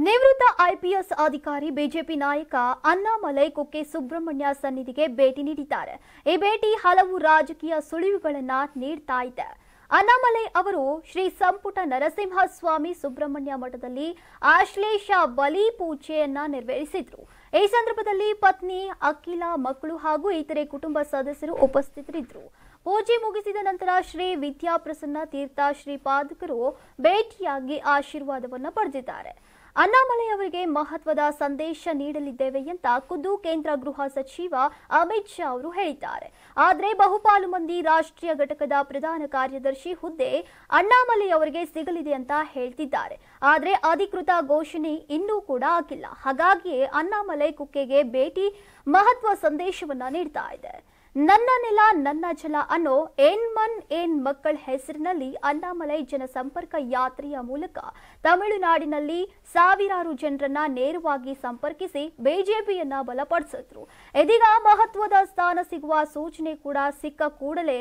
ನಿವೃತ್ತ ಐಪಿಎಸ್ ಅಧಿಕಾರಿ ಬಿಜೆಪಿ ನಾಯಕ ಅಣ್ಣಾಮಲೈ ಕುಕ್ಕೆ ಸುಬ್ರಹ್ಮಣ್ಯ ಸನ್ನಿಧಿಗೆ ಭೇಟಿ ನೀಡಿದ್ದಾರೆ. ಈ ಭೇಟಿ ಹಲವು ರಾಜಕೀಯ ಸುಳಿವುಗಳನ್ನು ನೀಡ್ತಾ ಇದೆ. ಅಣ್ಣಾಮಲೈ ಅವರು ಶ್ರೀ ಸಂಪುಟ ನರಸಿಂಹಸ್ವಾಮಿ ಸುಬ್ರಹ್ಮಣ್ಯ ಮಠದಲ್ಲಿ ಆಶ್ಲೇಷ ಬಲಿ ಪೂಜೆಯನ್ನ ನೆರವೇರಿಸಿದ್ರು. ಈ ಸಂದರ್ಭದಲ್ಲಿ ಪತ್ನಿ ಅಖಿಲ, ಮಕ್ಕಳು ಹಾಗೂ ಇತರೆ ಕುಟುಂಬ ಸದಸ್ಯರು ಉಪಸ್ಥಿತರಿದ್ದರು. ಪೂಜೆ ಮುಗಿಸಿದ ನಂತರ ಶ್ರೀ ವಿದ್ಯಾಪ್ರಸನ್ನ ತೀರ್ಥ ಶ್ರೀಪಾದಕರು ಭೇಟಿಯಾಗಿ ಆಶೀರ್ವಾದವನ್ನು ಪಡೆದಿದ್ದಾರೆ. ಅಣ್ಣಾಮಲೈ ಅವರಿಗೆ ಮಹತ್ವದ ಸಂದೇಶ ನೀಡಲಿದ್ದೇವೆ ಅಂತ ಖುದ್ದು ಕೇಂದ್ರ ಗೃಹ ಸಚಿವ ಅಮಿತ್ ಶಾ ಅವರು ಹೇಳಿದ್ದಾರೆ. ಆದರೆ ಬಹುಪಾಲು ಮಂದಿ ರಾಷ್ಟ್ರೀಯ ಘಟಕದ ಪ್ರಧಾನ ಕಾರ್ಯದರ್ಶಿ ಹುದ್ದೆ ಅಣ್ಣಾಮಲೈ ಅವರಿಗೆ ಸಿಗಲಿದೆ ಅಂತ ಹೇಳ್ತಿದ್ದಾರೆ. ಆದರೆ ಅಧಿಕೃತ ಘೋಷಣೆ ಇನ್ನೂ ಕೂಡ ಆಗಿಲ್ಲ. ಹಾಗಾಗಿಯೇ ಅಣ್ಣಾಮಲೈ ಕುಕ್ಕೆಗೆ ಭೇಟಿ ಮಹತ್ವ ಸಂದೇಶವನ್ನ ನೀಡ್ತಾ ಇದೆ. ನನ್ನ ನೆಲ ನನ್ನ ಜಲ ಅನ್ನೋ ಏನ್ ಮನ್ ಏನ್ ಮಕ್ಕಳ ಹೆಸರಿನಲ್ಲಿ ಅಣ್ಣಾಮಲೈ ಜನಸಂಪರ್ಕ ಯಾತ್ರೆಯ ಮೂಲಕ ತಮಿಳುನಾಡಿನಲ್ಲಿ ಸಾವಿರಾರು ಜನರನ್ನ ನೇರವಾಗಿ ಸಂಪರ್ಕಿಸಿ ಬಿಜೆಪಿಯನ್ನ ಬಲಪಡಿಸಿದ್ರು. ಇದೀಗ ಮಹತ್ವದ ಸ್ಥಾನ ಸಿಗುವ ಸೂಚನೆ ಕೂಡ ಸಿಕ್ಕ ಕೂಡಲೇ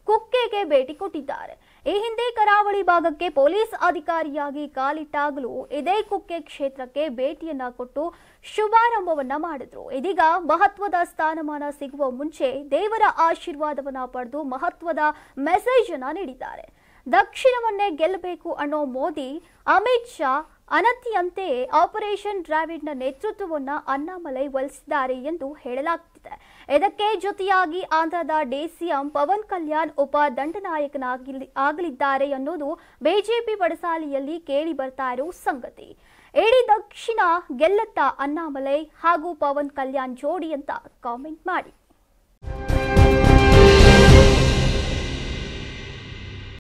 ಕುಕ್ಕೆಗೆ ಭೇಟಿ ಕೊಟ್ಟಿದ್ದಾರೆ. ಈ ಹಿಂದೆ ಕರಾವಳಿ ಭಾಗಕ್ಕೆ ಪೊಲೀಸ್ ಅಧಿಕಾರಿಯಾಗಿ ಕಾಲಿಟ್ಟಾಗಲೂ ಇದೇ ಕುಕ್ಕೆ ಕ್ಷೇತ್ರಕ್ಕೆ ಭೇಟಿಯನ್ನ ಕೊಟ್ಟು ಶುಭಾರಂಭವನ್ನ ಮಾಡಿದ್ರು. ಇದೀಗ ಮಹತ್ವದ ಸ್ಥಾನಮಾನ ಸಿಗುವ ಮುಂಚೆ ದೇವರ ಆಶೀರ್ವಾದವನ್ನ ಪಡೆದು ಮಹತ್ವದ ಮೆಸೇಜ್ ಅನ್ನ ನೀಡಿದ್ದಾರೆ. ದಕ್ಷಿಣವನ್ನೇ ಗೆಲ್ಲಬೇಕು ಅನ್ನೋ ಮೋದಿ, ಅಮಿತ್ ಶಾ ಅನತಿಯಂತೆಯೇ ಆಪರೇಷನ್ ಡ್ರಾವಿಡ್ನ ನೇತೃತ್ವವನ್ನ ಅಣ್ಣಾಮಲೈ ವಹಿಸಿದ್ದಾರೆ ಎಂದು ಹೇಳಲಾಗುತ್ತಿದೆ. ಇದಕ್ಕೆ ಜೊತೆಯಾಗಿ ಆಂಧ್ರದ ಡಿಸಿಎಂ ಪವನ್ ಕಲ್ಯಾಣ್ ಉಪ ದಂಡನಾಯಕನಾಗಲಿದ್ದಾರೆ ಅನ್ನೋದು ಬಿಜೆಪಿ ಪಡಸಾಲೆಯಲ್ಲಿ ಕೇಳಿ ಬರ್ತಾ ಇರೋ ಸಂಗತಿ. ಇಡೀ ದಕ್ಷಿಣ ಗೆಲ್ಲುತ್ತಾ ಅಣ್ಣಾಮಲೈ ಹಾಗೂ ಪವನ್ ಕಲ್ಯಾಣ್ ಜೋಡಿ ಅಂತ ಕಾಮೆಂಟ್ ಮಾಡಿ.